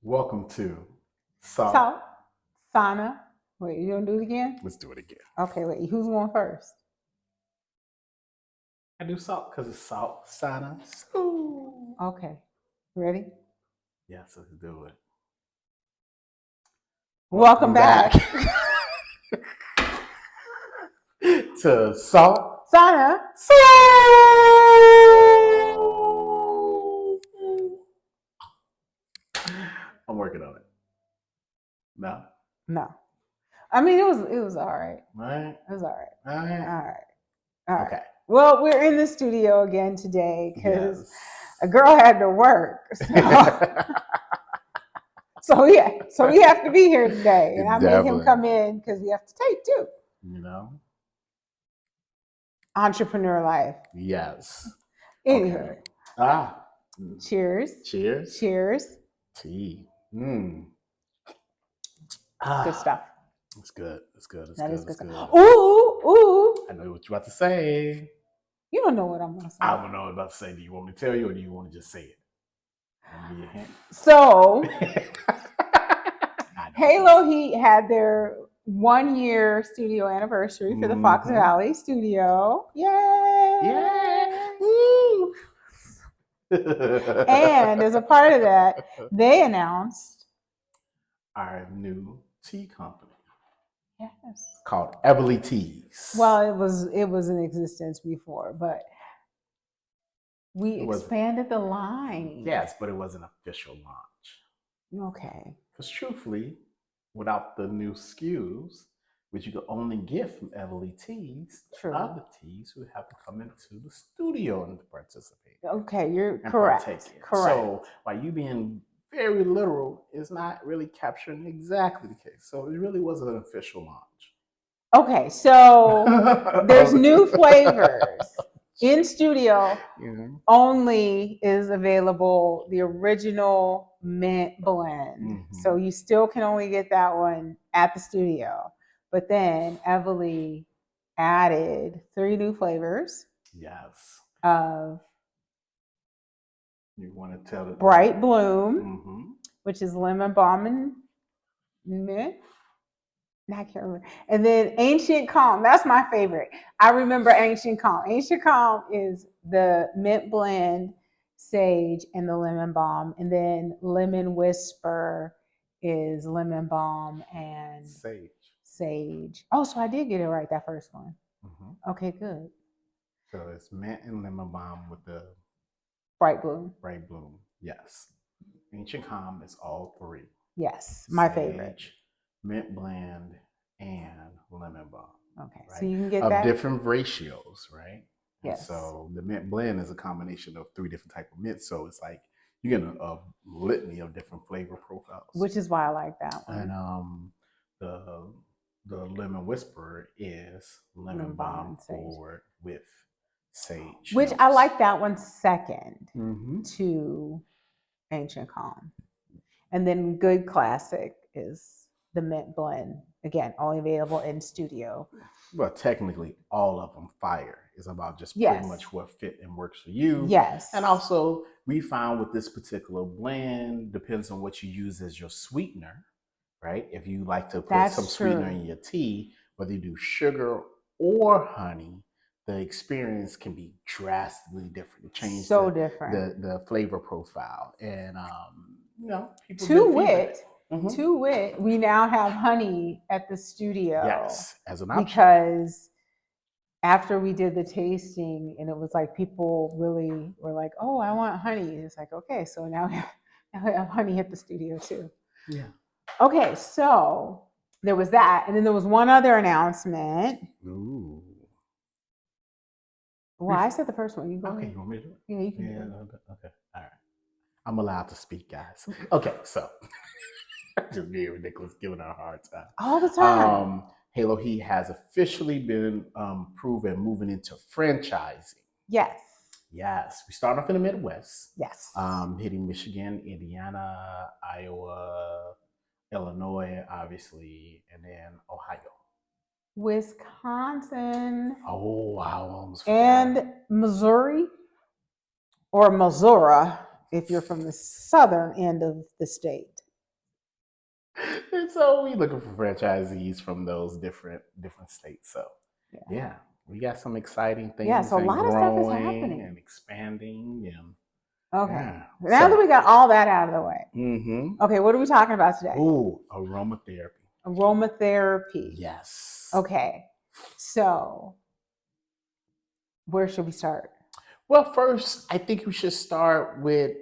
Welcome to Salt. Salt Sauna. Wait, you gonna do it again? Let's do it again. Okay, wait. Who's going first? I do salt because it's Salt Sauna Soul. Okay. Ready? Yes, let's do it. Welcome back. To Salt Sauna Soul. I'm working on it. No? No. I mean, it was all right. Right? It was all right. All All right. right. All right. Okay. Well, we're in the studio again today because Yes. a girl had to work. So we have to be here today. And I made him come in because we have to tape too. You know? Entrepreneur life. Yes. Anywho. Okay. Cheers. Cheers. Cheers. Tea. Good stuff. It's good. It's good. It's That good. is good It's stuff. good. Ooh. I know what you're about to say. You don't know what I'm going to say. I don't know what I'm about to say. Do you want me to tell you or do you want to just say it? Give me a hint. So, Halo Heat had their 1 year studio anniversary for the Fox Valley studio. Yay! Yeah. Woo! And as a part of that, they announced our new tea company. Yes. Called Everly Teas. Well, it was in existence before, but we expanded the line. Yes, but it was an official launch. Okay. Because truthfully, without the new SKUs, which you could only get from Everly Teas, other teas would have to come into the studio and participate. Okay, you're correct. Correct. So by you being very literal, is not really capturing exactly the case. So it really was an official launch. Okay, so there's new flavors. In studio only is available the original mint blend. So you still can only get that one at the studio. But then Everly added 3 new flavors. Yes. Of you want to tell it? Bright Bloom, which is lemon balm and mint. I can't remember. And then Ancient Calm. That's my favorite. I remember Ancient Calm. Ancient Calm is the mint blend, sage, and the lemon balm. And then Lemon Whisper is lemon balm and sage. Oh, so I did get it right, that first one. Okay, good. So it's mint and lemon balm with the Bright Bloom. Bright Bloom, yes. Ancient Calm is all 3. Yes, my favorite. Mint blend and lemon balm. Okay, right? So you can get of that different ratios, right? Yes. And so the mint blend is a combination of 3 different types of mint. So it's like you get a litany of different flavor profiles, which is why I like that one. And the Lemon Whisper is lemon balm forward with sage, which I like that one second to Ancient Calm. And then Good Classic is the mint blend. Again, only available in studio. Well, technically, all of them fire. It's about just pretty much what fit and works for you. Yes. And also, we found with this particular blend, depends on what you use as your sweetener, right? If you like to put some sweetener in your tea, whether you do sugar or honey, the experience can be drastically different. It changes the flavor profile. And, people To wit, we now have honey at the studio. Yes, as an option. Because after we did the tasting, and it was like people really were like, "Oh, I want honey." It's like, okay, so now we have honey at the studio too. Yeah. Okay, so there was that, and then there was one other announcement. Ooh. Well, I said the first one. You go ahead. You want me to do it? Yeah, you can. Yeah, okay. All right. I'm allowed to speak, guys. Okay, so just being ridiculous, giving her a hard time. All the time. Halo Heat has officially been proven moving into franchising. Yes. Yes. We start off in the Midwest. Yes. Hitting Michigan, Indiana, Iowa, Illinois, obviously, and then Ohio. Wisconsin. Oh, wow. And Missouri, or Missouri, if you're from the southern end of the state. And so we looking for franchisees from those different states. So yeah, we got some exciting things so a and lot of stuff is growing happening and expanding and okay. yeah. Now that we got all that out of the way. Mm-hmm. Okay, what are we talking about today? Ooh, aromatherapy. Aromatherapy. Yes. Okay. So where should we start? Well, first, I think we should start with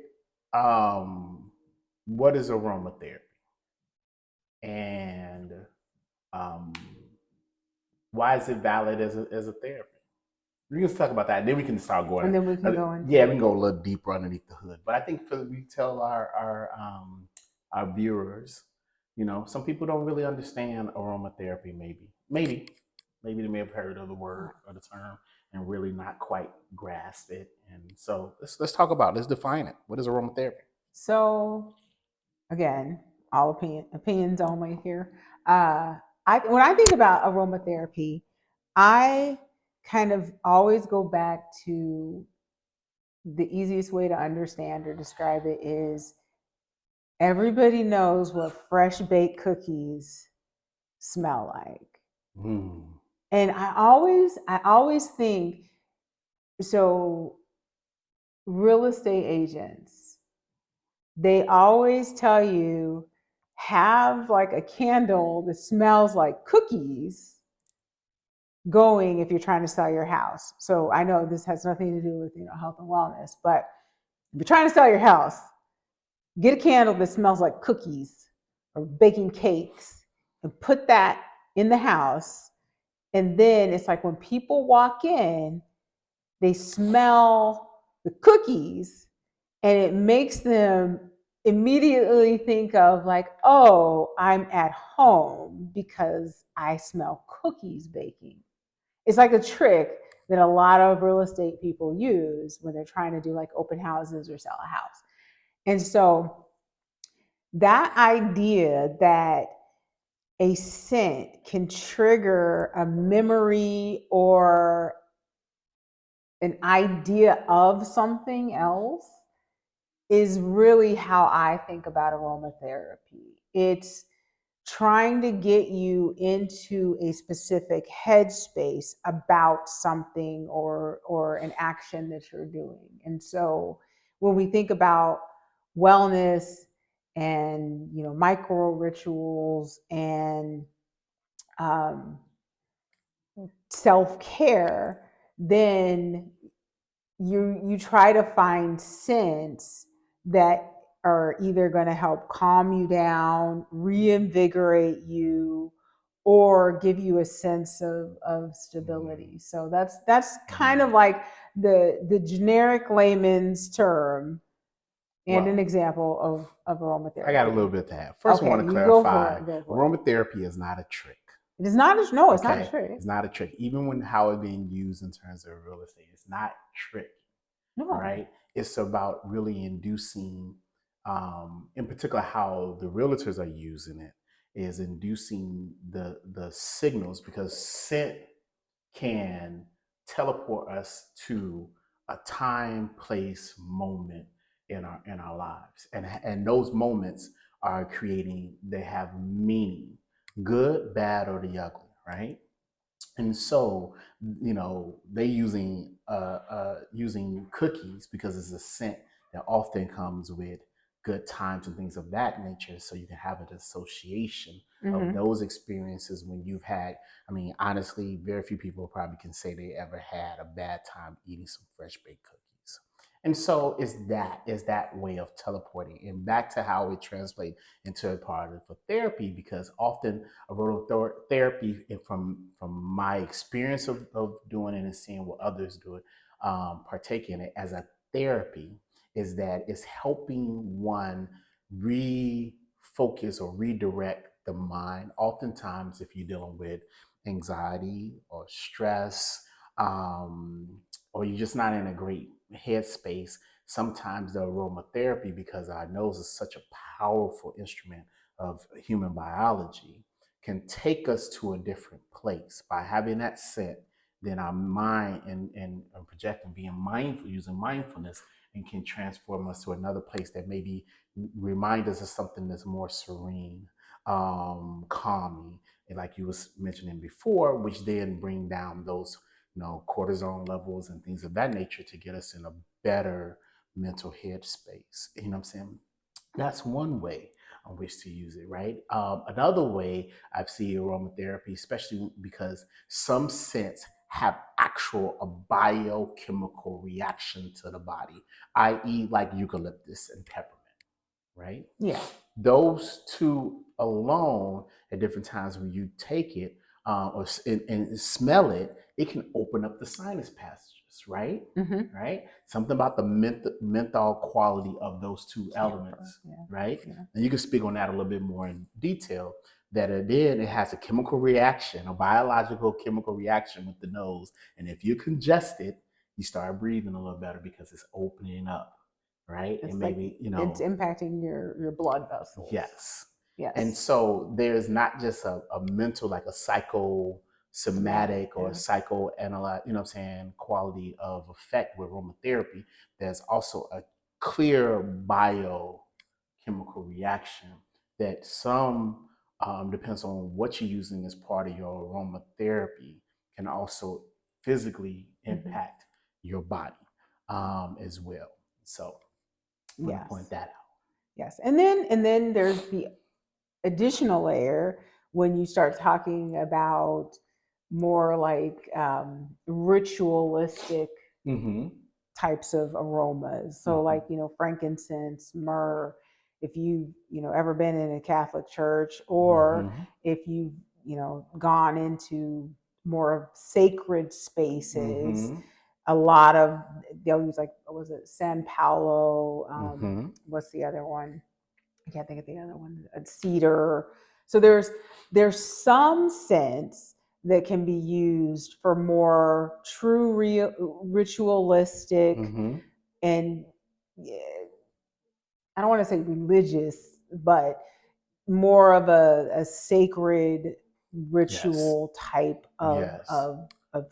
what is aromatherapy and um, why is it valid as a therapy? We can talk about that, and then we can start going. And then we can go into yeah, we can go a little deeper underneath the hood. But I think for we tell our viewers, some people don't really understand aromatherapy. Maybe they may have heard of the word or the term and really not quite grasp it. And so let's talk about let's define it. What is aromatherapy? So again, all opinions only here. When I think about aromatherapy, I kind of always go back to the easiest way to understand or describe it is everybody knows what fresh baked cookies smell like. And I always think, so real estate agents, they always tell you have like a candle that smells like cookies going if you're trying to sell your house. So I know this has nothing to do with health and wellness, but if you're trying to sell your house, get a candle that smells like cookies or baking cakes and put that in the house. And then it's like when people walk in, they smell the cookies and it makes them immediately think of like, oh, I'm at home because I smell cookies baking. It's like a trick that a lot of real estate people use when they're trying to do like open houses or sell a house. And so that idea that a scent can trigger a memory or an idea of something else is really how I think about aromatherapy. It's trying to get you into a specific headspace about something or an action that you're doing. And so when we think about wellness and micro rituals and self-care, then you try to find scents that are either going to help calm you down, reinvigorate you, or give you a sense of stability. So that's kind of like the generic layman's term and an example of aromatherapy. I got a little bit to add. First, I want to clarify, aromatherapy is not a trick. It is not it's not a trick. It's not a trick. Even when how it's being used in terms of real estate, it's not trick. No. Right? It's about really inducing, in particular, how the realtors are using it is inducing the signals because scent can teleport us to a time, place, moment in our lives, and those moments are creating. They have meaning, good, bad, or the ugly, right? And so, they using cookies because it's a scent that often comes with good times and things of that nature. So you can have an association of those experiences when you've had. I mean, honestly, very few people probably can say they ever had a bad time eating some fresh baked cookies. And so it's that way of teleporting and back to how it translates into a part of therapy, because often aromatherapy, from my experience of doing it and seeing what others do it, partake in it as a therapy, is that it's helping one refocus or redirect the mind. Oftentimes, if you're dealing with anxiety or stress, or you're just not in a great headspace, sometimes the aromatherapy, because our nose is such a powerful instrument of human biology, can take us to a different place by having that scent. Then our mind and projecting, being mindful, using mindfulness, and can transform us to another place that maybe remind us of something that's more serene, calming, and like you was mentioning before, which then bring down those cortisone levels and things of that nature to get us in a better mental headspace. You know what I'm saying? That's one way on which to use it, right? Another way I've seen aromatherapy, especially because some scents have actual a biochemical reaction to the body, i.e., like eucalyptus and peppermint, right? Yeah. Those two alone at different times when you take it and smell it, it can open up the sinus passages, right? Mm-hmm. Right? Something about the menthol quality of those two elements, right? Yeah. And you can speak on that a little bit more in detail. That it has a chemical reaction, a biological chemical reaction with the nose, and if you're congested, you start breathing a little better because it's opening up, right? It's and like maybe it's impacting your blood vessels. Yes. Yes. And so there's not just a mental, like a psychosomatic or psychoanalytic, you know what I'm saying, quality of effect with aromatherapy. There's also a clear biochemical reaction that some, depends on what you're using as part of your aromatherapy, can also physically impact your body as well. So I'm going to point that out. Yes. And then there's the additional layer when you start talking about more like ritualistic types of aromas. So like, frankincense, myrrh, if you've, ever been in a Catholic church, or if you've, gone into more sacred spaces, a lot of, they'll use like, what was it, San Paulo, what's the other one? I can't think of the other one. Cedar. So there's some scents that can be used for more true, ritualistic, and I don't want to say religious, but more of a sacred ritual type of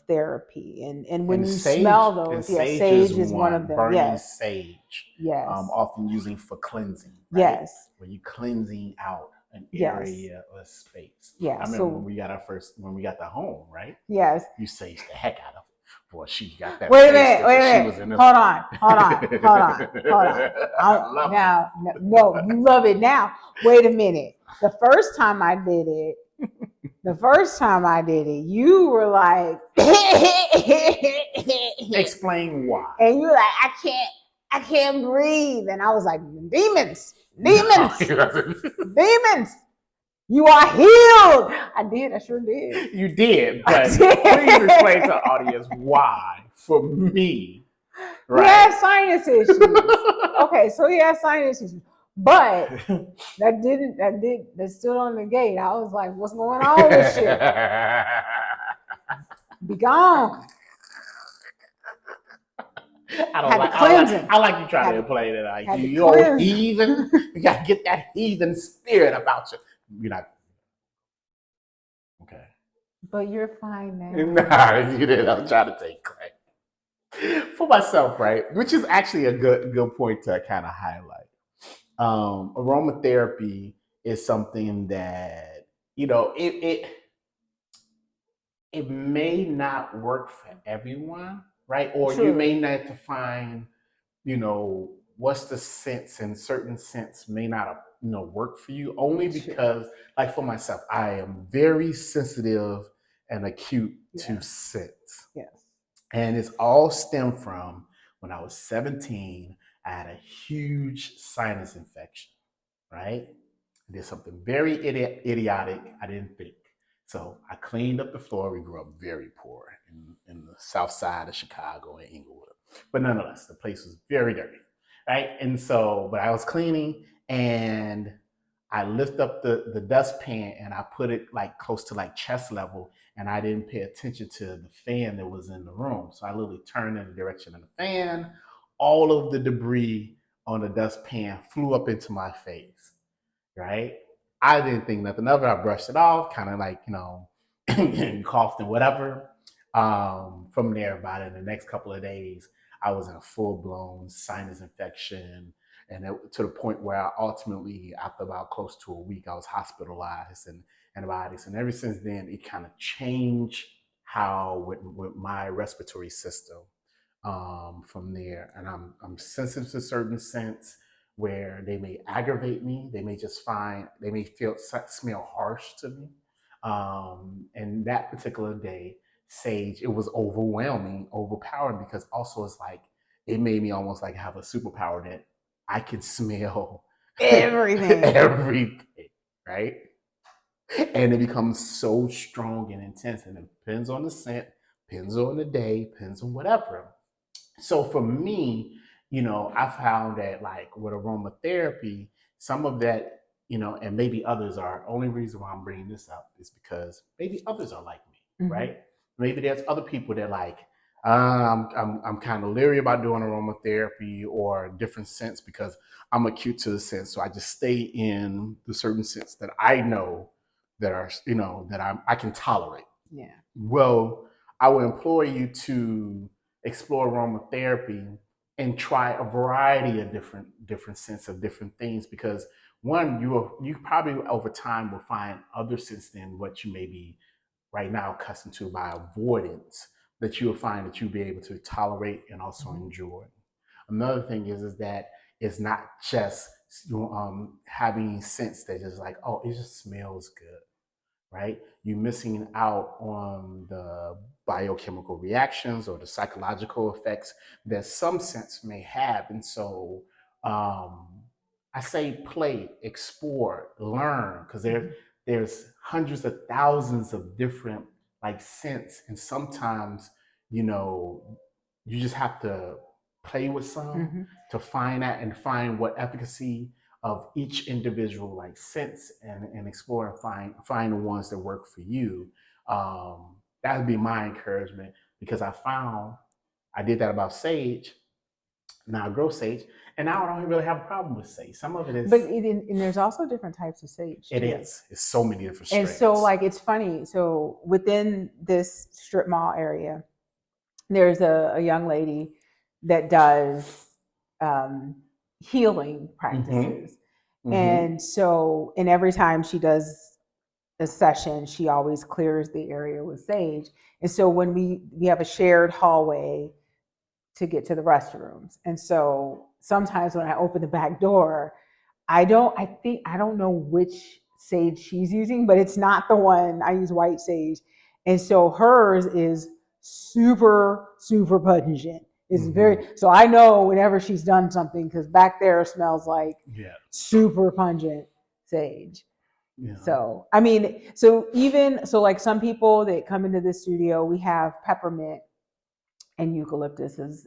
therapy. And when you sage, smell those, sage is one of them. Burning sage. Yes. Often using for cleansing. Right? Yes. When you're cleansing out an area or space. Yeah. I remember when we got the home, right? Yes. You saged the heck out of it. Boy, she got that. Wait a minute. Hold on. Now, no, you love it now. Wait a minute. The first time I did it, you were like, explain why. And you were like, I can't breathe. And I was like, demons. You are healed. I sure did. You did, but please explain to the audience why, for me. Right? He had sinus issues. Okay, so he had sinus issues. But that stood on the gate. I was like, what's going on with shit? Be gone. I like you trying to play that. Like, you old heathen. You got to get that heathen spirit about you. You're not. Okay. But you're fine now. Nah, you didn't. I'm trying to take credit for myself, right? Which is actually a good point to kind of highlight. Aromatherapy is something that, it may not work for everyone, right? Or you may not to find, what's the sense, and certain scents may not, work for you, only because, like for myself, I am very sensitive and acute to scents. Yes. And it's all stemmed from when I was 17, I had a huge sinus infection, right? I did something very idiotic. I didn't think. So I cleaned up the floor. We grew up very poor in the south side of Chicago and Inglewood. But nonetheless, the place was very dirty, right? And so, but I was cleaning, and I lift up the dustpan and I put it like close to like chest level, and I didn't pay attention to the fan that was in the room. So I literally turned in the direction of the fan. All of the debris on the dustpan flew up into my face, right? I didn't think nothing of it. I brushed it off, kind of like, coughed and whatever. From there, about in the next couple of days, I was in a full-blown sinus infection. And to the point where I ultimately, after about close to a week, I was hospitalized and antibiotics. And ever since then, it kind of changed how with my respiratory system from there. And I'm sensitive to certain scents where they may aggravate me. They may they may smell harsh to me. And that particular day, sage, it was overpowering, because also it's like, it made me almost like have a superpower that I could smell everything, everything, right? And it becomes so strong and intense, and it depends on the scent, depends on the day, depends on whatever. So for me, I found that, like, with aromatherapy, some of that, and maybe others are, only reason why I'm bringing this up is because maybe others are like me, right? Maybe there's other people that like, I'm kind of leery about doing aromatherapy or different scents because I'm acute to the scent. So I just stay in the certain scents that I know that are, that I can tolerate. Yeah. Well, I would implore you to explore aromatherapy and try a variety of different scents of different things, because one, you probably over time will find other scents than what you may be right now accustomed to by avoidance, that you will find that you'll be able to tolerate and also enjoy. Another thing is that it's not just having scents that just like, oh, it just smells good, right? You're missing out on the biochemical reactions or the psychological effects that some scents may have. And so um, I say play, explore, learn, because there's hundreds of thousands of different like scents. And sometimes, you just have to play with some to find out and find what efficacy of each individual like scents, and explore and find the ones that work for you. That would be my encouragement, because I did that about sage. Now I grow sage, and now I don't really have a problem with sage. Some of it is, and there's also different types of sage. It is. It's so many different strains. And so, like, it's funny. So within this strip mall area, there's a young lady that does healing practices. And so, and every time she does a session, she always clears the area with sage. And so when we have a shared hallway to get to the restrooms. And so sometimes when I open the back door, I don't know which sage she's using, but it's not the one. I use white sage. And so hers is super, super pungent. It's very, so I know whenever she's done something, because back there smells like super pungent sage. Yeah. So, I mean, so like some people that come into the studio, we have peppermint and eucalyptus is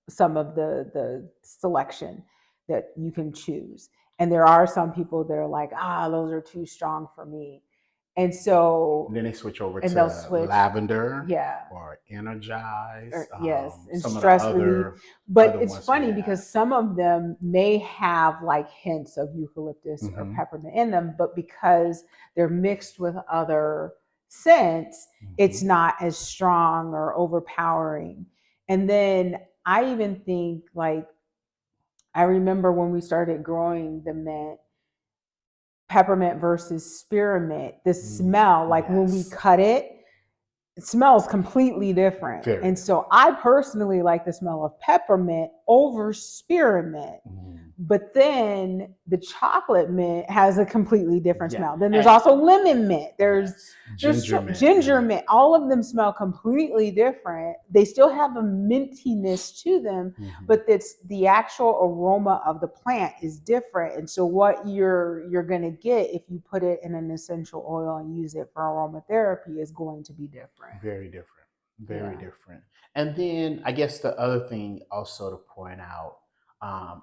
some of the selection that you can choose. And there are some people that are like, those are too strong for me. And so and then they switch over to lavender, or energize, and some stress of the relief. But it's funny because some of them may have like hints of eucalyptus or peppermint in them, but because they're mixed with other scents, it's not as strong or overpowering. And then I even think, like, I remember when we started growing the mint, peppermint versus spearmint, the smell, like when we cut it smells completely different. And so I personally like the smell of peppermint over spearmint. But then the chocolate mint has a completely different smell. Then there's also lemon mint. There's ginger mint. All of them smell completely different. They still have a mintiness to them, but it's the actual aroma of the plant is different. And so what you're going to get if you put it in an essential oil and use it for aromatherapy is going to be different. Very different. Very different. And then I guess the other thing also to point out,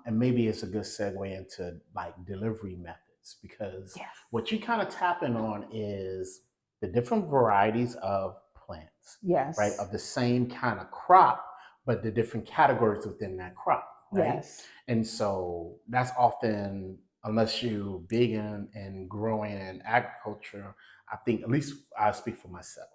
and maybe it's a good segue into like delivery methods, because what you kind of tapping on is the different varieties of plants, right? Of the same kind of crop, but the different categories within that crop, right? And so that's often, unless you're big in growing in agriculture, I think, at least I speak for myself,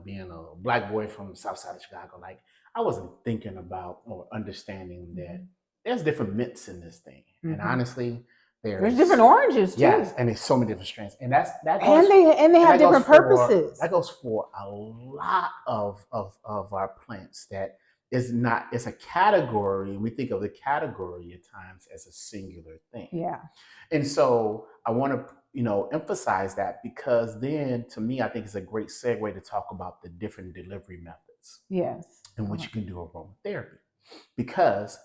being a Black boy from the South Side of Chicago, like I wasn't thinking about or understanding that there's different mints in this thing, and honestly, there's different oranges too. Yes, and there's so many different strains, and that goes, and they have different purposes. That goes for a lot of our plants. That is not. It's a category. We think of the category at times as a singular thing. Yeah. And so I want to emphasize that, because then to me I think it's a great segue to talk about the different delivery methods. Yes. In which you can do aromatherapy, because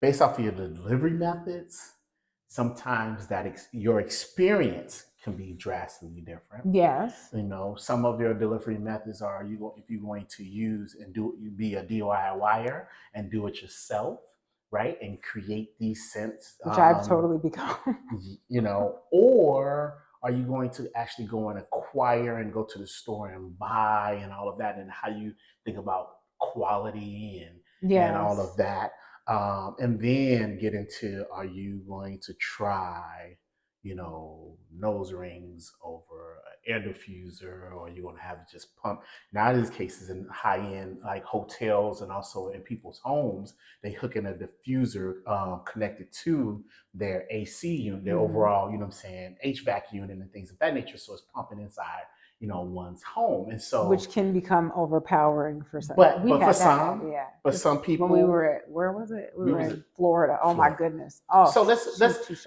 based off of your delivery methods, sometimes your experience can be drastically different. Yes. Some of your delivery methods are if you're going to use and be a DIYer and do it yourself, right, and create these scents, which I've totally become. Or are you going to actually go and acquire and go to the store and buy and all of that, and how you think about quality and all of that. And then get into, are you going to try, nose rings over an air diffuser, or you're going to have it just pump? Now, in these cases, in high-end like hotels and also in people's homes, they hook in a diffuser connected to their AC unit, their overall, HVAC unit and things of that nature. So it's pumping inside, one's home. And so, which can become overpowering for some. But for some, but some people. When we were where was it? We were in Florida. Oh my goodness. Oh, so let's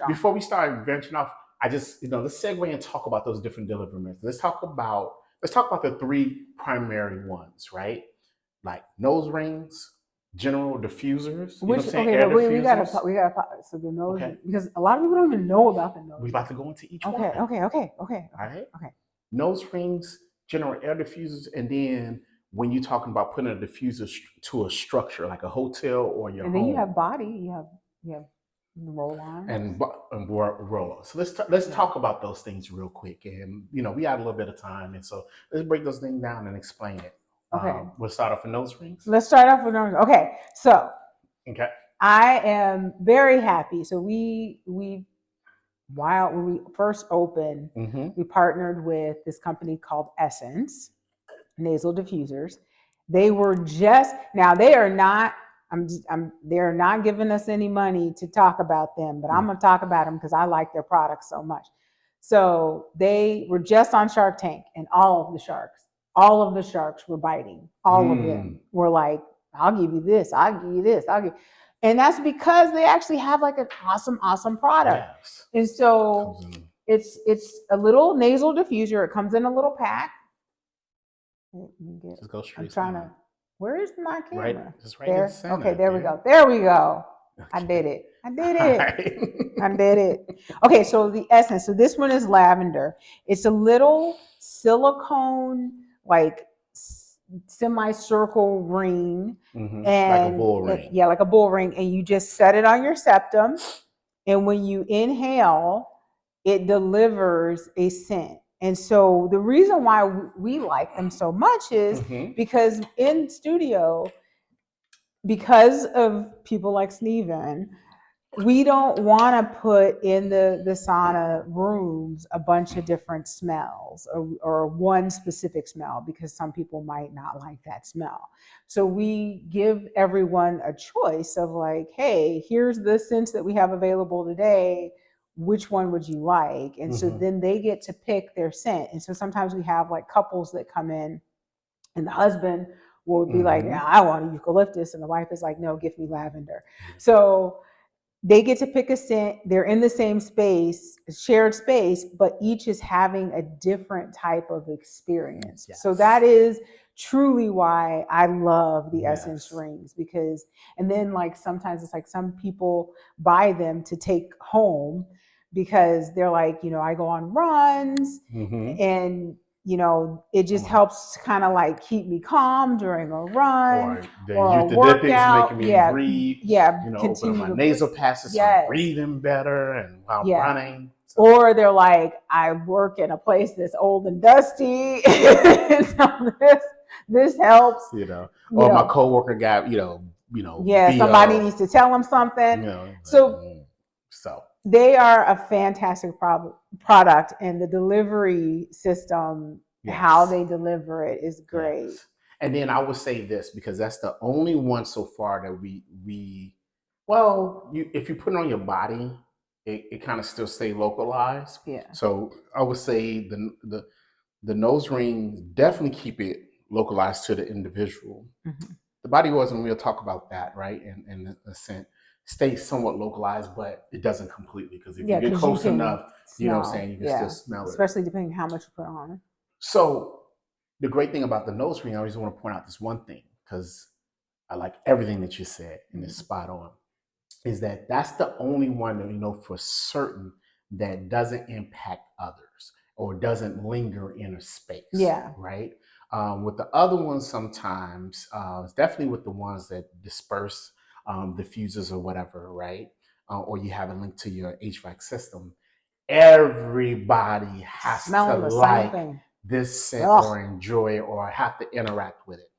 before we start venturing off, I just let's segue and talk about those different delivery methods. Let's talk about the three primary ones, right? Like nose rings, general diffusers. We gotta so the nose, because a lot of people don't even know about the nose. We're about to go into each one. Okay. All right. Okay. Nose rings, general air diffusers, and then when you're talking about putting a diffuser to a structure like a hotel or your home. And then you have body, you have roll-on and roll-on. So let's talk about those things real quick. And we had a little bit of time, and so let's break those things down and explain it. Okay. We'll start off with nose rings. Let's start off with nose rings. Okay. So I am very happy. So when we first opened, we partnered with this company called Essence Nasal Diffusers. They were they are not. They're not giving us any money to talk about them, but I'm gonna talk about them because I like their products so much. So they were just on Shark Tank, and all of the sharks were biting. All of them were like, "I'll give you this. I'll give you this. I'll give." And that's because they actually have like an awesome product. Yes. And so it's a little nasal diffuser. It comes in a little pack. Just go straight. I'm trying to. Where is my camera? Just right there. Okay, there we go. There we go. Okay. I did it. I did it. Okay, so the Essence. So this one is lavender. It's a little silicone, like semicircle ring, and like a bull ring. Like a bull ring, and you just set it on your septum, and when you inhale, it delivers a scent. And so the reason why we like them so much is because in studio, because of people like Steven, we don't want to put in the sauna rooms a bunch of different smells or one specific smell, because some people might not like that smell. So we give everyone a choice of like, hey, here's the scents that we have available today. Which one would you like? And so then they get to pick their scent. And so sometimes we have like couples that come in, and the husband will be like, yeah, I want eucalyptus. And the wife is like, no, give me lavender. So they get to pick a scent. They're in the same space, shared space, but each is having a different type of experience. Yes. So that is truly why I love the Essence rings, because, and then like sometimes it's like some people buy them to take home because they're like, I go on runs and it just helps to kind of like keep me calm during a run or a workout. Making me breathe. Open my nasal passages, so I'm breathing better and while running. So. Or they're like, I work in a place that's old and dusty. So this helps. Or my coworker got, somebody needs to tell them something. So they are a fantastic product, and the delivery system, how they deliver it, is great. And then I would say this, because that's the only one so far that well, if you put it on your body, it kind of still stay localized. Yeah. So I would say the nose ring definitely keep it localized to the individual. Mm-hmm. The body oils, and we'll talk about that, right? And the scent stays somewhat localized, but it doesn't completely, because if you get close enough, you know what I'm saying, you can still smell it. Especially depending on how much you put on. So the great thing about the nose ring, I always want to point out this one thing, because I like everything that you said, and it's spot on, is that that's the only one that we know for certain that doesn't impact others or doesn't linger in a space. Yeah. Right? With the other ones, sometimes, it's definitely with the ones that disperse, diffusers or whatever, right? Or you have a link to your HVAC system. Everybody has to like this scent or enjoy it or have to interact with it.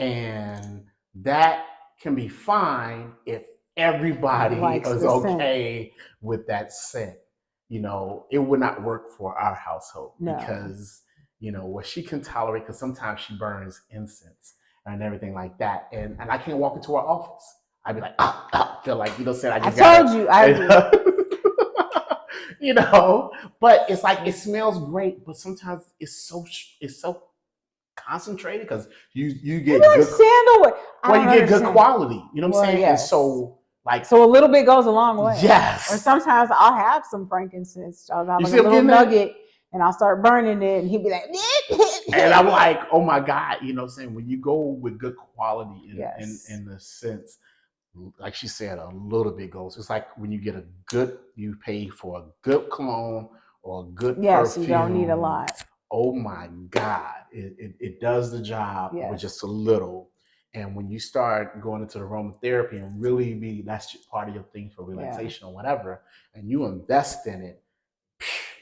And that can be fine if everybody is okay with that scent. You know, it would not work for our household because, you know, what she can tolerate, because sometimes she burns incense and everything like that. And I can't walk into her office. I'd be like, feel like, you know, saying I told you. You know, but it's like, it smells great, but sometimes it's so concentrated, because you get good sandalwood. Well, you get good quality. You know what I'm saying? Yes. And so, like, so a little bit goes a long way. Yes. Or sometimes I'll have some frankincense. I'll have like a little nugget, and I'll start burning it, and he'd be like, and I'm like, oh my God, you know what I'm saying? When you go with good quality in the sense, like she said, a little bit goes. It's like when you get you pay for a good cologne or a good perfume. You don't need a lot. Oh my God, it does the job with just a little. And when you start going into the aromatherapy and really that's part of your thing for relaxation or whatever, and you invest in it,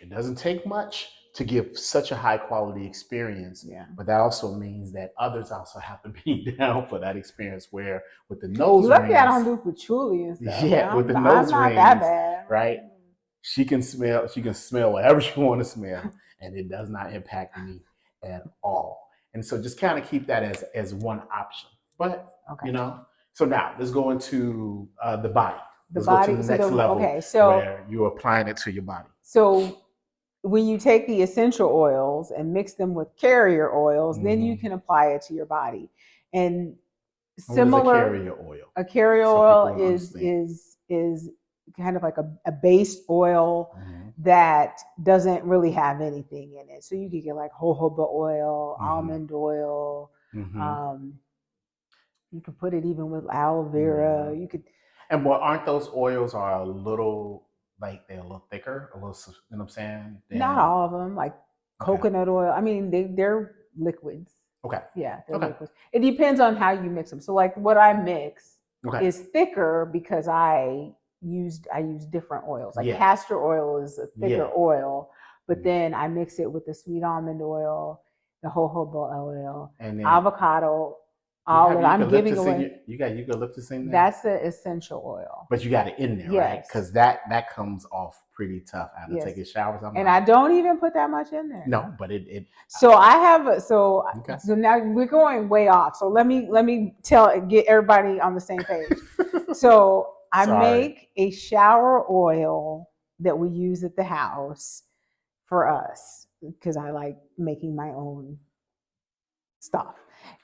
it doesn't take much to give such a high quality experience. Yeah. But that also means that others also have to be down for that experience, where with the nose rings. Lucky I don't do patchouli and stuff. Yeah, with the nose rings, that bad. Right? She can smell whatever she want to smell, and it does not impact me at all. And so just kind of keep that as one option. But you know, so now let's go into the body. Let's go to the next level, where you're applying it to your body. So when you take the essential oils and mix them with carrier oils, then you can apply it to your body. And similar, what is a carrier oil? A carrier oil is kind of like a base oil that doesn't really have anything in it. So you could get like jojoba oil, almond oil. You could put it even with aloe vera. You could. And aren't those oils are a little, like, they're a little thicker, a little, you know what I'm saying? Not all of them, like coconut oil. I mean, they're liquids. Okay. Yeah, they're liquids. It depends on how you mix them. So like what I mix is thicker because I use different oils. Like castor oil is a thicker oil, but then I mix it with the sweet almond oil, the jojoba oil, and avocado. All that I'm giving away. You got eucalyptus in there? That's the essential oil. But you got it in there, right? Because that comes off pretty tough after taking showers. I don't even put that much in there. No, but it. So I have so now we're going way off. So let me get everybody on the same page. So I make a shower oil that we use at the house for us, because I like making my own stuff.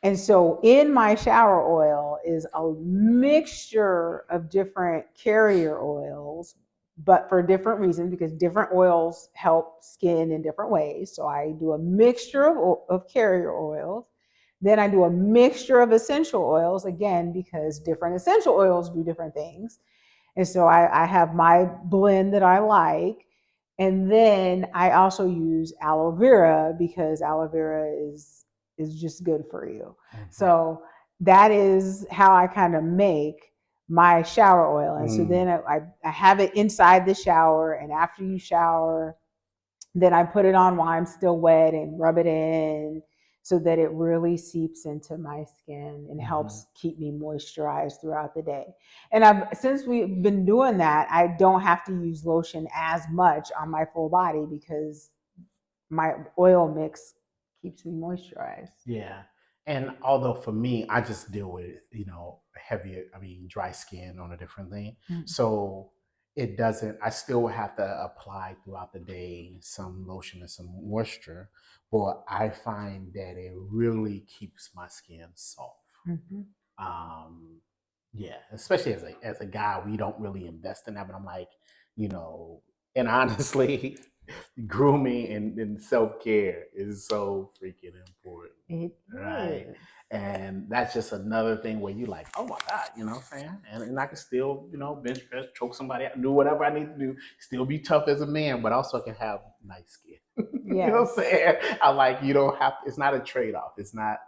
And so in my shower oil is a mixture of different carrier oils, but for different reasons, because different oils help skin in different ways. So I do a mixture of carrier oils. Then I do a mixture of essential oils, again, because different essential oils do different things. And so I have my blend that I like. And then I also use aloe vera, because aloe vera is just good for you. So that is how I kind of make my shower oil. And so then I have it inside the shower, and after you shower, then I put it on while I'm still wet and rub it in so that it really seeps into my skin and helps keep me moisturized throughout the day. And since we've been doing that, I don't have to use lotion as much on my full body, because my oil mix keeps me moisturized. Yeah. And although for me, I just deal with, dry skin on a different thing. Mm. So it doesn't, I still have to apply throughout the day some lotion and some moisture, but I find that it really keeps my skin soft. Mm-hmm. Yeah, especially as a guy, we don't really invest in that, but I'm like, and honestly, grooming and self care is so freaking important. It Right. is. And that's just another thing where you like, oh my God, you know what I'm saying? And I can still, bench press, choke somebody out, do whatever I need to do, still be tough as a man, but also I can have nice skin. You know what I'm saying? I like, you don't have, it's not a trade off. It's not,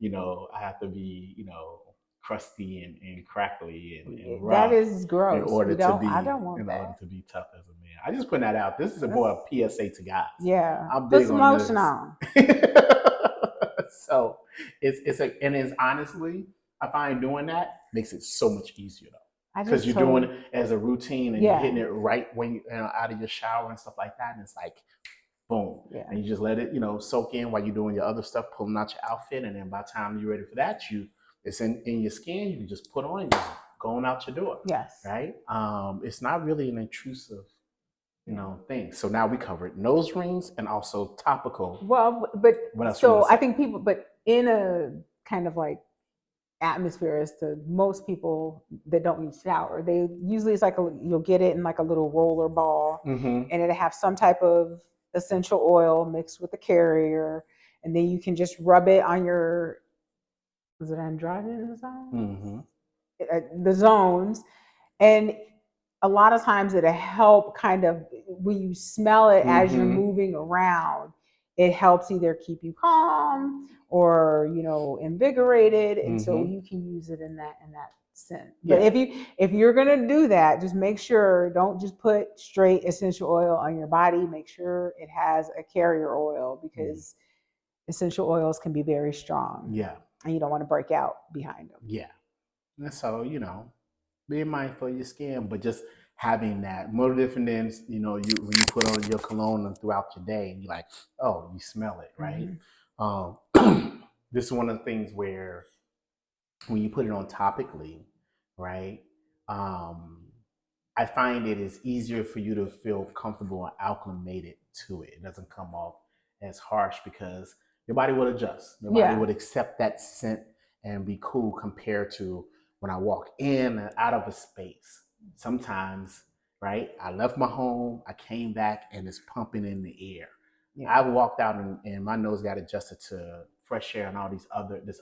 I have to be, crusty and crackly and That rough is gross. in order to I don't be want that. tough as a man. I just putting that out. This is more a PSA to guys. Yeah. I'm Put big some on lotion this. on. So it's honestly, I find doing that makes it so much easier though. Because you're doing it as a routine and you're hitting it right when you out of your shower and stuff like that. And it's like boom. Yeah. And you just let it, soak in while you're doing your other stuff, pulling out your outfit. And then by the time you're ready for that, it's in your skin, you can just put on and just going out your door. Yes. Right? It's not really an intrusive, thing. So now we covered nose rings and also topical. Well, but what else so I think people, but in a kind of like atmosphere as to most people that don't use shower, they usually it's like you'll get it in like a little roller ball, and it'll have some type of essential oil mixed with the carrier, and then you can just rub it on your, is it androgynous zones? The zones, and a lot of times it'll help kind of when you smell it as you're moving around, it helps either keep you calm or invigorated, and so you can use it in that scent. But if you're gonna do that, just make sure, don't just put straight essential oil on your body. Make sure it has a carrier oil, because essential oils can be very strong. Yeah. And you don't want to break out behind them. Yeah. And so, being mindful of your skin, but just having that more different than, when you put on your cologne throughout your day and you're like, oh, you smell it, right? This is one of the things where when you put it on topically, right? I find it is easier for you to feel comfortable and acclimated to it. It doesn't come off as harsh because your body would adjust. Your body would accept that scent and be cool compared to when I walk in and out of a space. Sometimes, right? I left my home, I came back, and it's pumping in the air. I walked out and my nose got adjusted to fresh air and all this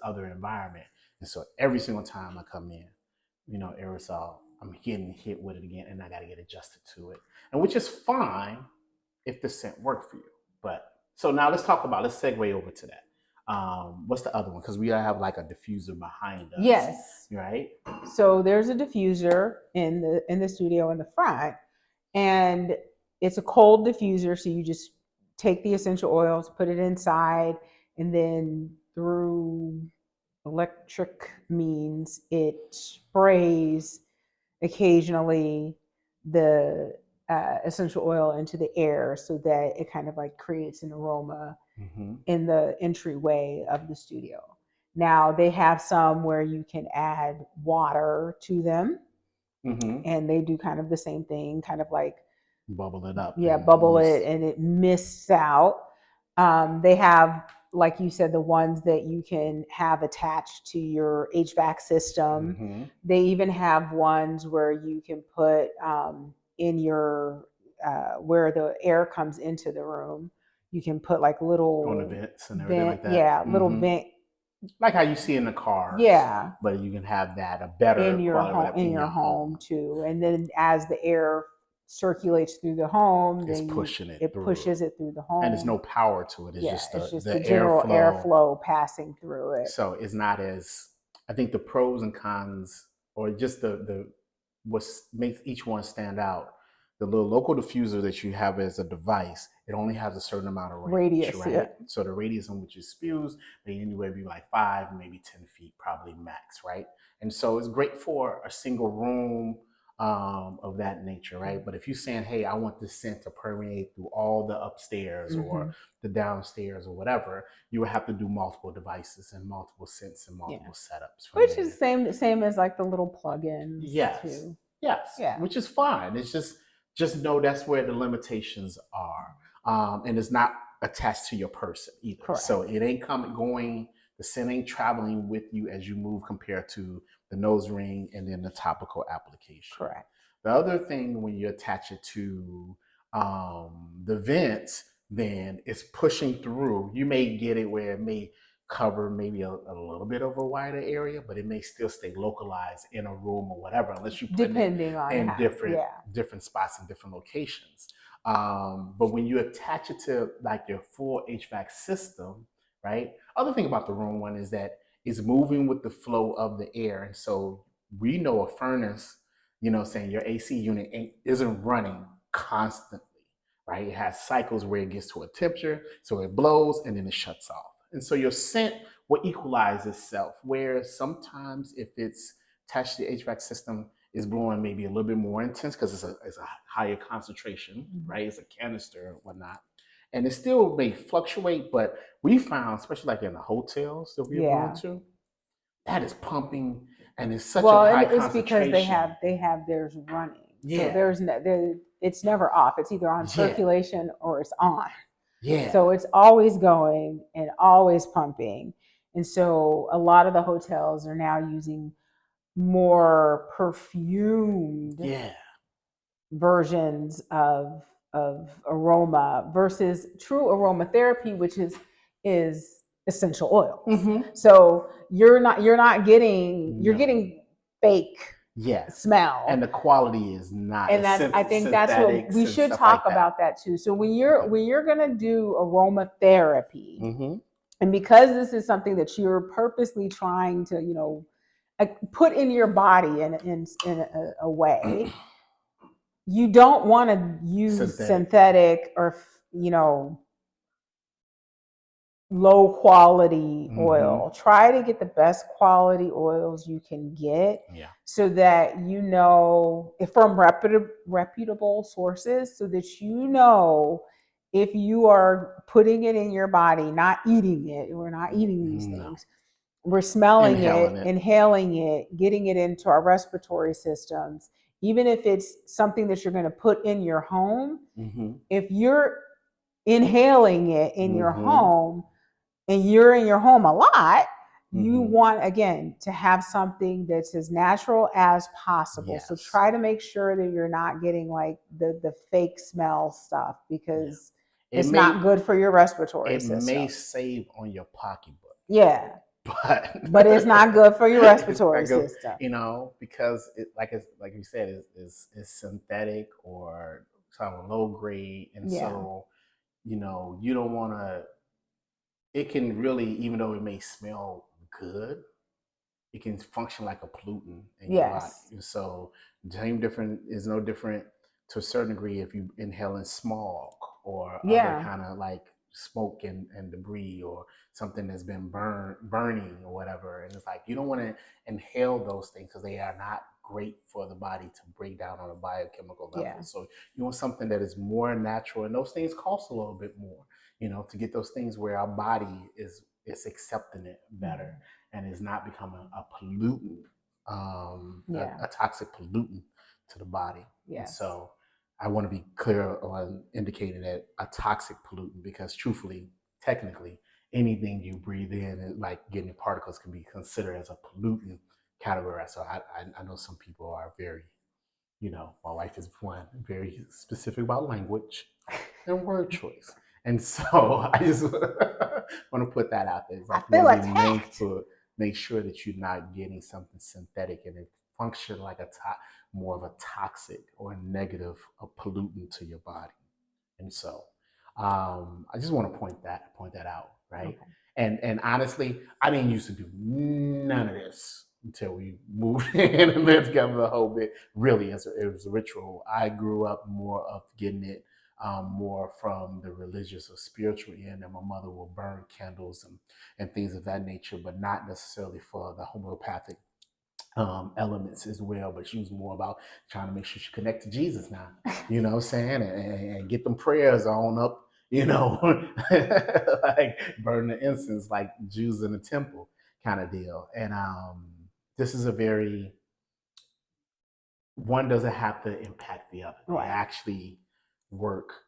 other environment. And so every single time I come in, aerosol, I'm getting hit with it again, and I got to get adjusted to it, and which is fine if the scent worked for you. But so now let's segue over to that. What's the other one? Because we have like a diffuser behind us. Yes. Right. So there's a diffuser in the studio in the front, and it's a cold diffuser. So you just take the essential oils, put it inside, and then through electric means it sprays occasionally the essential oil into the air, so that it kind of like creates an aroma in the entryway of the studio. Now they have some where you can add water to them, and they do kind of the same thing, kind of like bubble it up. Bubble it, and it mists out. They have, like you said, the ones that you can have attached to your HVAC system. They even have ones where you can put in your where the air comes into the room. You can put like little on the vents and everything like that. Yeah, little vent, like how you see in the cars. Yeah, but you can have that a better in your quality home, in your home too. And then as the air circulates through the home, it's then pushing it through. Pushes it through the home, and there's no power to it. It's just the general airflow passing through it. So it's not as, I think the pros and cons, or just the what makes each one stand out. The little local diffuser that you have as a device, it only has a certain amount of radius, right? Yeah. So the radius in which it spews may anywhere be like 5, maybe 10 feet, probably max, right? And so it's great for a single room, of that nature, right? But if you're saying, hey, I want this scent to permeate through all the upstairs or the downstairs or whatever, you would have to do multiple devices and multiple scents and multiple setups from which there. is same as like the little plugins. Yes. Too. Yes. Yeah. Which is fine. It's just know that's where the limitations are. And it's not attached to your person either. Correct. So it ain't going, the scent ain't traveling with you as you move compared to the nose ring and then the topical application. Correct. The other thing when you attach it to the vents, then it's pushing through. You may get it where it may cover maybe a little bit of a wider area, but it may still stay localized in a room or whatever, unless you put it in different spots and different locations. But when you attach it to like your full HVAC system, right? Other thing about the room one is that it's moving with the flow of the air. And so we know a furnace, saying your AC unit isn't running constantly, right? It has cycles where it gets to a temperature, so it blows and then it shuts off. And so your scent will equalize itself, where sometimes if it's attached to the HVAC system, is blowing maybe a little bit more intense because it's a higher concentration, right? It's a canister and whatnot. And it still may fluctuate, but we found, especially like in the hotels that we've gone to, that is pumping and it's such a high concentration. Well, it's because they have theirs running. Yeah. So it's never off. It's either on circulation or it's on. Yeah. So it's always going and always pumping. And so a lot of the hotels are now using more perfumed versions of aroma versus true aromatherapy, which is essential oils. So you're getting fake smell, and the quality is not. And I think that's what we should talk about that too. So when you're gonna do aromatherapy, and because this is something that you're purposely trying to put in your body in a way, you don't want to use synthetic or low quality oil. Try to get the best quality oils you can get, so that if from reputable sources, so that if you are putting it in your body, not eating it. We're not eating these things. We're smelling inhaling it, getting it into our respiratory systems. Even if it's something that you're going to put in your home, if you're inhaling it in your home, and you're in your home a lot, you want, again, to have something that's as natural as possible. So try to make sure that you're not getting like the fake smell stuff, because it's not good for your respiratory system. It may save on your pocketbook. Yeah. But it's not good for your respiratory system. Because like you said, is synthetic or kind of low grade. And so, you don't want to. It can really, even though it may smell good, it can function like a pollutant in your body. And so is no different to a certain degree if you inhaling smog or other kind of like smoke and debris or something that's been burning or whatever. And it's like, you don't want to inhale those things because they are not great for the body to break down on a biochemical level. So you want something that is more natural, and those things cost a little bit more, to get those things where our body is accepting it better and is not becoming a pollutant, a toxic pollutant to the body. And so I want to be clear on indicating that a toxic pollutant, because truthfully, technically, anything you breathe in, like getting particles, can be considered as a pollutant category. So I know some people are very, my wife is one, very specific about language and word choice. And so I just want to put that out there. I feel attacked. Make sure that you're not getting something synthetic and it function like more of a toxic or a negative pollutant to your body. And so I just want to point that out, right? Okay. And honestly, I didn't used to do none of this until we moved in and lived together the whole bit. Really, it was a ritual. I grew up more of getting it more from the religious or spiritual end, and my mother will burn candles and things of that nature, but not necessarily for the homeopathic elements as well, but she was more about trying to make sure she connect to Jesus now, you know what I'm saying, and get them prayers on up, you know, like burn the incense like Jews in the temple kind of deal. And this is a very, one doesn't have to impact the other. They actually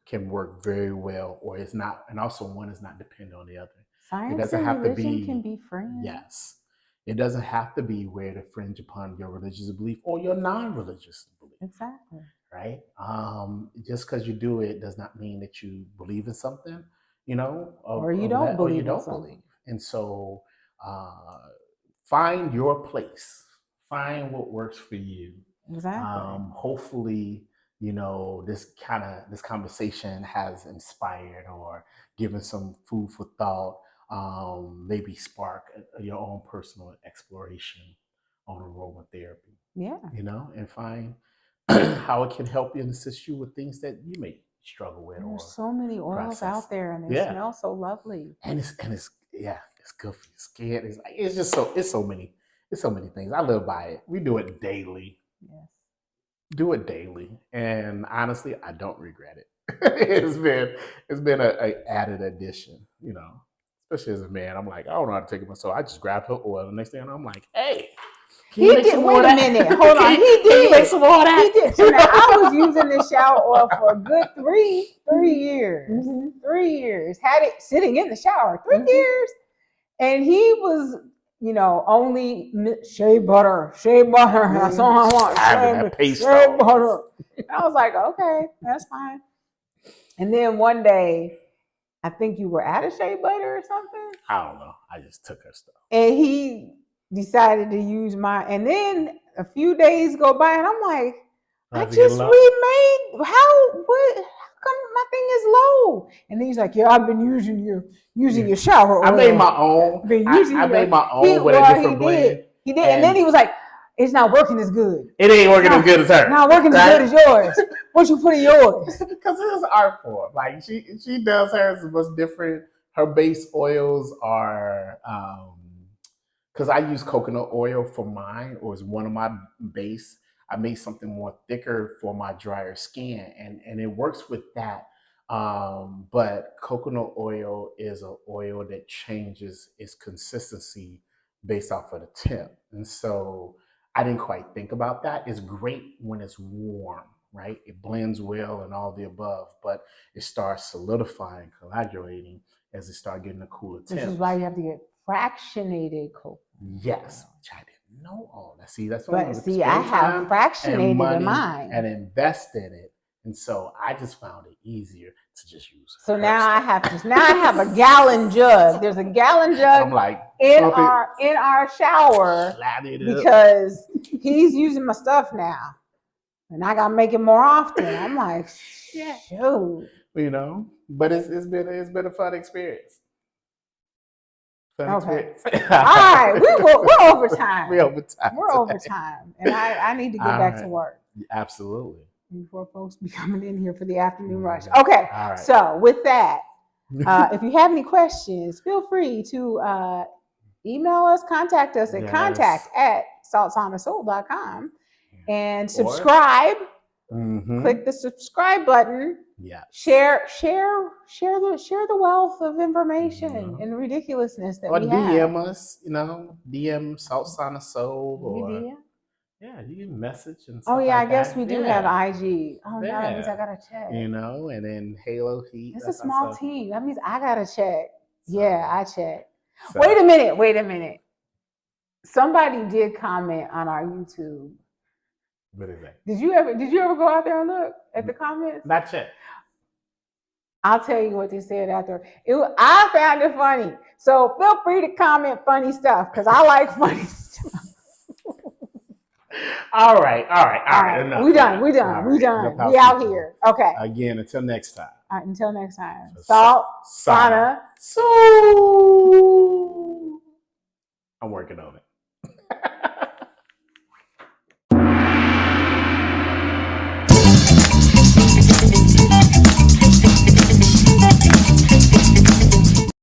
can work very well, or it's not, and also one is not dependent on the other. Science and religion can be friends. Yes. It doesn't have to be where to fringe upon your religious belief or your non-religious belief. Exactly. Right? Just because you do it does not mean that you believe in something, you know, or you don't believe. And so find your place. Find what works for you. Exactly. Hopefully, you know, this conversation has inspired or given some food for thought. Maybe spark your own personal exploration on aromatherapy. Yeah. You know, and find how it can help you and assist you with things that you may struggle with. There's so many oils out there, and they smell so lovely. And it's it's good for your skin. It's so many things. I live by it. We do it daily. Yes. Do it daily, and honestly, I don't regret it. It's been a added addition, you know. Especially as a man, I'm like, I don't know how to take it myself. I just grabbed her oil. The next thing I'm like, hey, he did. Wait a minute, hold on. He did. Can you make some more of that? He did. So now I was using this shower oil for a good three years. 3 years. Had it sitting in the shower 3 years, and he was, you know, only shea butter. That's all I want. Shea butter. And I was like, okay, that's fine. And then one day, I think you were at a shea butter or something. I don't know. I just took her stuff. And he decided to use mine. And then a few days go by, and I'm like, I just remade. How come my thing is low? And then he's like, yeah, I've been using your shower oil. I made my own. I made my own with a different blend. He did. And then he was like, it's not working as good. It ain't working as good as hers. Not working as good as yours. What you put in yours? Because it is art form. Like she does hers was different. Her base oils are because I use coconut oil for mine, or is one of my base. I made something more thicker for my drier skin, and it works with that. But coconut oil is an oil that changes its consistency based off of the temp, and so I didn't quite think about that. It's great when it's warm, right? It blends well and all the above, but it starts solidifying, coagulating as it starts getting a cooler temp. Which is why you have to get fractionated coconut. Yes, which I didn't know all that. See, that's what I have fractionated in mine and invested in it, and so I just found it easier to just use. So now I have a gallon jug. There's a gallon jug. I'm like in our shower because he's using my stuff now, and I gotta make it more often. I'm like, shoot. You know, but it's been a fun experience. Okay. All right, we're over time. We're over time, and I need to get back to work. Absolutely. Before folks be coming in here for the afternoon rush. Okay. All right. So with that, if you have any questions, feel free to email us, contact us at contact@saltsaunasoul.com, and subscribe. Click the subscribe button. Yeah. Share the wealth of information and ridiculousness that we have. Or DM us, DM Salt Sauna Soul, or you can message and stuff. Oh yeah, I guess we do have IG. Oh no, that means I gotta check. And then Halo Heat. It's a small team. That means I gotta check. So, yeah, I check. So. Wait a minute. Somebody did comment on our YouTube. What is that? Did you ever go out there and look at the comments? Not yet. I'll tell you what they said after. I found it funny. So feel free to comment funny stuff because I like funny stuff. All right. Enough. We done. We out here. Okay. Again, until next time. All right, until next time. Salt Sauna Soul. I'm working on it.